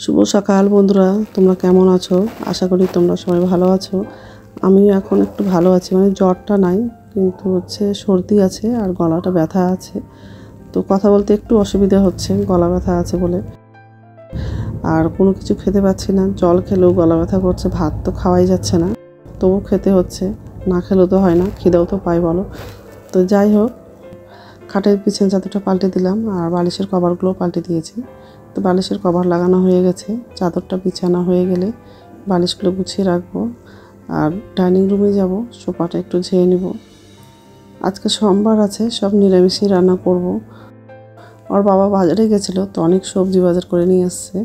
শুভ সকাল বন্ধুরা, তোমরা কেমন আছো? আশা করি তোমরা সবাই ভালো আছো। আমি এখন একটু ভালো আছি, মানে জ্বরটা নাই, কিন্তু সর্দি আছে আর গলাটা ব্যথা আছে। তো কথা বলতে একটু অসুবিধা হচ্ছে, গলা ব্যথা আছে বলে। আর কোনো কিছু খেতে পাচ্ছি না, জল খেলেও গলা ব্যথা করছে, ভাত তো খাওয়াই যাচ্ছে না, তবু খেতে হচ্ছে, না খেলেও তো হয় না, খিদেও তো পাই বলো। তো যাই হোক, খাটের পিছনে চাদরটা পাল্টে দিলাম আর বালিশের কভারগুলো পাল্টে দিয়েছি। তো বালিশের কভার লাগানো হয়ে গেছে, চাদরটা বিছানা হয়ে গেলে বালিশগুলো গুছিয়ে রাখবো। আর ডাইনিং রুমে যাব, সোফাটা একটু ঝেয়ে নেব। আজকে সোমবার আছে, সব নিরামিষই রান্না করব। ওর বাবা বাজারে গেছিলো, তো অনেক সবজি বাজার করে নিয়ে আসছে।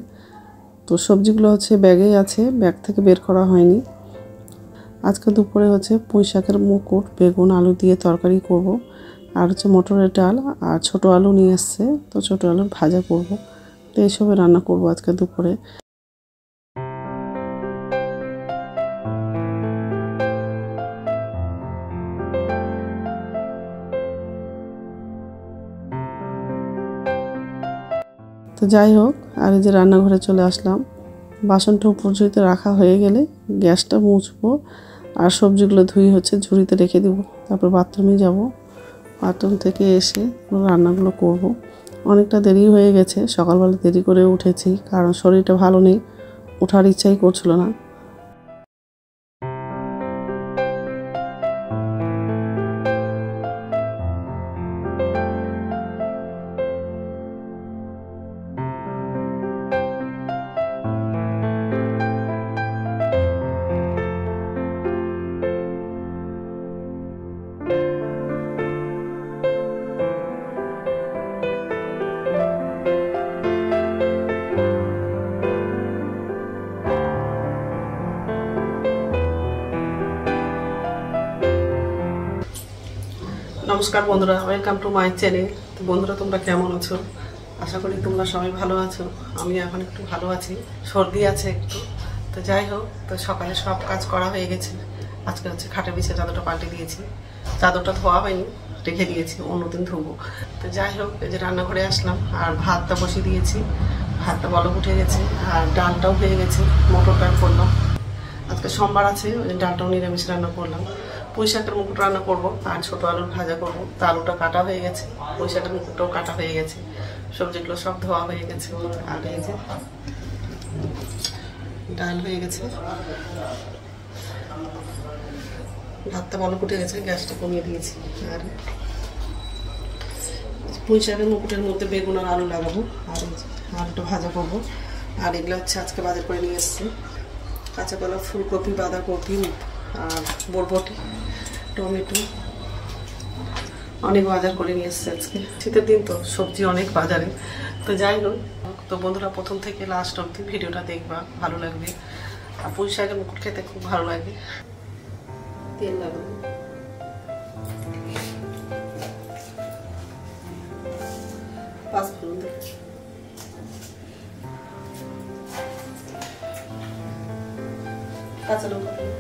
তো সবজিগুলো ব্যাগেই আছে, ব্যাগ থেকে বের করা হয়নি। আজকে দুপুরে পুঁই শাকের মুকুট, বেগুন, আলু দিয়ে তরকারি করব। আর মটরের ডাল আর ছোট আলু নিয়ে আসছে, তো ছোট আলুর ভাজা করব। তো এইসবে রান্না করব আজকে দুপুরে। তো যাই হোক, আর এই যে রান্নাঘরে চলে আসলাম। বাসনটা উপর ঝুড়িতে রাখা হয়ে গেলে গ্যাসটা মুছবো আর সবজিগুলো ধুয়ে ঝুড়িতে রেখে দেবো। তারপর বাথরুমে যাব, বাথরুম থেকে এসে রান্নাগুলো করব। অনেকটা দেরি হয়ে গেছে, সকালবেলা দেরি করে উঠেছি, কারণ শরীরটা ভালো নেই, ওঠার ইচ্ছাই করছিল না। নমস্কার বন্ধুরা, ওয়েলকাম টু মাই চ্যানেল। তো বন্ধুরা, তোমরা কেমন আছো? আশা করি তোমরা সবাই ভালো আছো। আমি এখন একটু ভালো আছি, সর্দি আছে একটু। তো যাই হোক, তো সকালে সব কাজ করা হয়ে গেছে। আজকে খাটের বিছে চাদরটা পাল্টে দিয়েছি, চাদরটা ধোয়া হয়নি, রেখে দিয়েছি, অন্যদিন ধোবো। তো যাই হোক, এই যে রান্নাঘরে আসলাম আর ভাতটা বসিয়ে দিয়েছি। ভাতটা বলক উঠে গেছে আর ডালটাও হয়ে গেছে, মটর ডাল করলাম। আজকে সোমবার আছে, ওই ডালটাও নিরামিষ রান্না করলাম। পুঁই শাকের মুকুট রান্না করবো আর ছোটো আলুর ভাজা করবো। তো আলুটা কাটা হয়ে গেছে, পুঁই শাকের মুকুটটাও কাটা হয়ে গেছে, সবজিগুলো সব ধোয়া হয়ে গেছে। আর এই যে ডাল হয়ে গেছে, ভাতটা বলক উঠে গেছে, গ্যাসটা কমিয়ে দিয়েছি। আর পুঁই শাকের মুকুটের মধ্যে বেগুন আর আলু লাগাবো, আর এই যে আলুটা ভাজা করবো। আর এগুলো আজকে বাজার করে নিয়ে এসেছি, কাঁচা কলা, ফুলকপি, বাঁধাকপি আর বরবটি, টমেটো, অনেক বাজার করে নিয়ে এসছে আজকে। শীতের দিন তো সবজি অনেক বাজারে। তো যাই হোক, তো বন্ধুরা প্রথম থেকে লাস্ট অবধি ভিডিওটা দেখবা, ভালো লাগবে। আর পুঁই শাকের মুকুট খেতে খুব ভালো লাগে। তেল লাগাবো, পাঁচফোড়ন দেবো, কাঁচা লঙ্কা দেবো,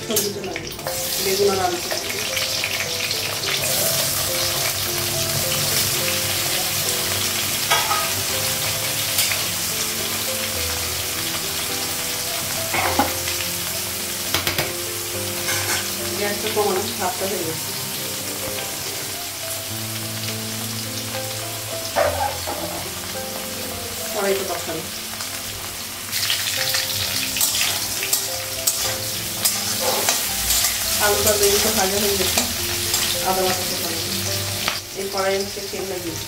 সবজিটা লাগবে, বেগুন আর আলু। গ্যাসটা কমানো, ভাতটা হয়ে গেছে। কড়াইটা বসানো, আলুটা বেগুনটা ভাজা হয়ে গেছে, আদা বাটা বসানো। এই কড়াই তেল লাগিয়েছি,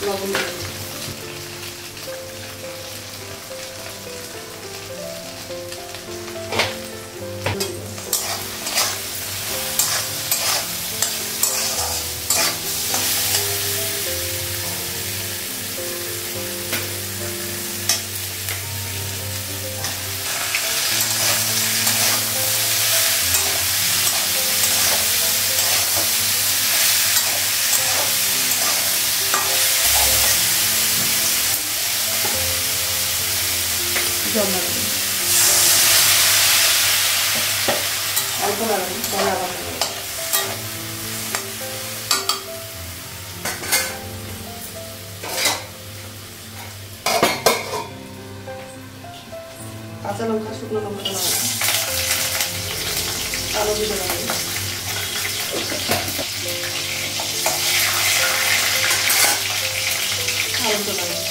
লবণ দিয়ে অল্প লাগাবো, পরে আবার কাঁচা লঙ্কা, শুকনো লঙ্কা লাগাবো, আলু দিতে লাগাবো, আলুটা লাগাবো।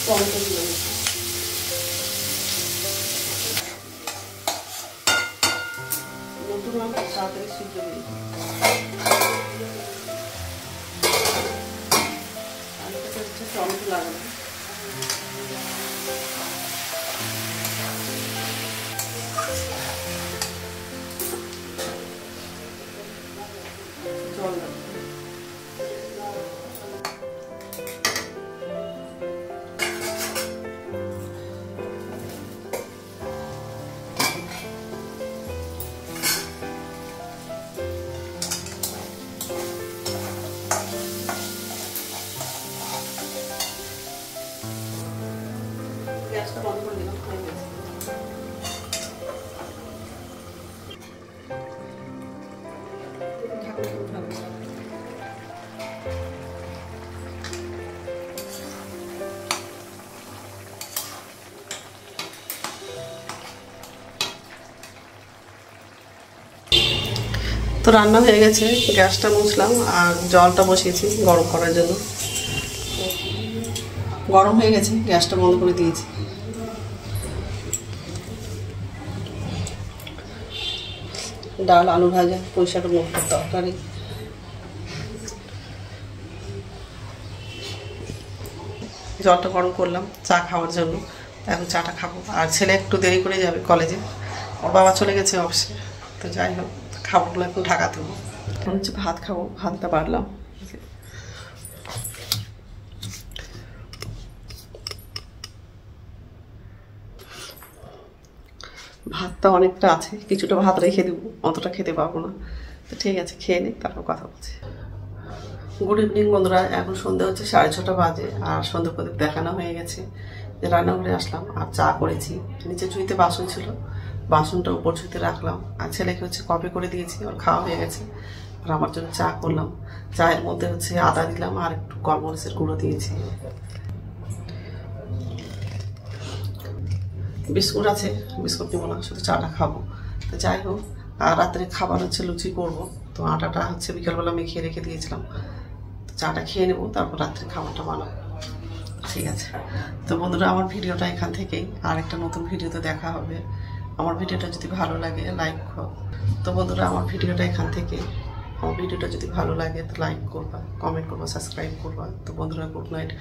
টমেটো দিয়ে দিচ্ছি, নতুন লঙ্কা তাড়াতাড়ি সিদ্ধ দিয়ে আলুটাতে হচ্ছে টমেটো লাগাবো, জল লাগবে। গ্যাসটা বন্ধ করে দিলাম, হয়ে গেছে। তো রান্না হয়ে গেছে, গ্যাসটা মুছলাম আর জলটা বসিয়েছি গরম করার জন্য। গরম হয়ে গেছে, গ্যাসটা বন্ধ করে দিয়েছি। ডাল, আলু ভাজা, পুঁইশাক মুগের তরকারি। জলটা গরম করলাম চা খাওয়ার জন্য, এখন চাটা খাবো। আর ছেলে একটু দেরি করে যাবে কলেজে, ওর বাবা চলে গেছে অফিসে। তো যাই হোক, খাবারগুলো একটু ঢাকা দেবো। এখন হচ্ছে ভাত খাবো, ভাতটা বাড়লাম। ভাতটা অনেকটা আছে, কিছুটা ভাত রেখে দেবো, অতটা খেতে পারবো না। তো ঠিক আছে, খেয়ে নিই, তারপর কথা বলছি। গুড ইভিনিং বন্ধুরা, এখন সন্ধ্যা হচ্ছে 6:30 বাজে। আর সন্ধ্যা প্রদীপ দেখানো হয়ে গেছে। রান্নাঘরে আসলাম আর চা করেছি। নিচে চুইতে বাসন ছিল, বাসনটা উপর চুইতে রাখলাম। আর ছেলেকে হচ্ছে কফি করে দিয়েছি, ওর খাওয়া হয়ে গেছে। আর আমার জন্য চা করলাম। চায়ের মধ্যে হচ্ছে আদা দিলাম আর একটু গোলমরিচের গুঁড়ো দিয়েছি। বিস্কুট আছে, বিস্কুট নেবো না, শুধু চাটা খাবো। তো যাই হোক, আর রাত্রে খাবার হচ্ছে লুচি করবো। তো আটাটা হচ্ছে বিকালবেলা মেখে রেখে দিয়েছিলাম। চাটা খেয়ে নেবো, তারপর রাত্রে খাবারটা বানাবো। ঠিক আছে, তো বন্ধুরা আমার ভিডিওটা এখান থেকেই। আর একটা নতুন ভিডিওতে দেখা হবে। আমার ভিডিওটা যদি ভালো লাগে লাইক করো। তো বন্ধুরা আমার ভিডিওটা এখান থেকে। আমার ভিডিওটা যদি ভালো লাগে তো লাইক করবা, কমেন্ট করবা, সাবস্ক্রাইব করবা। তো বন্ধুরা গুড নাইট।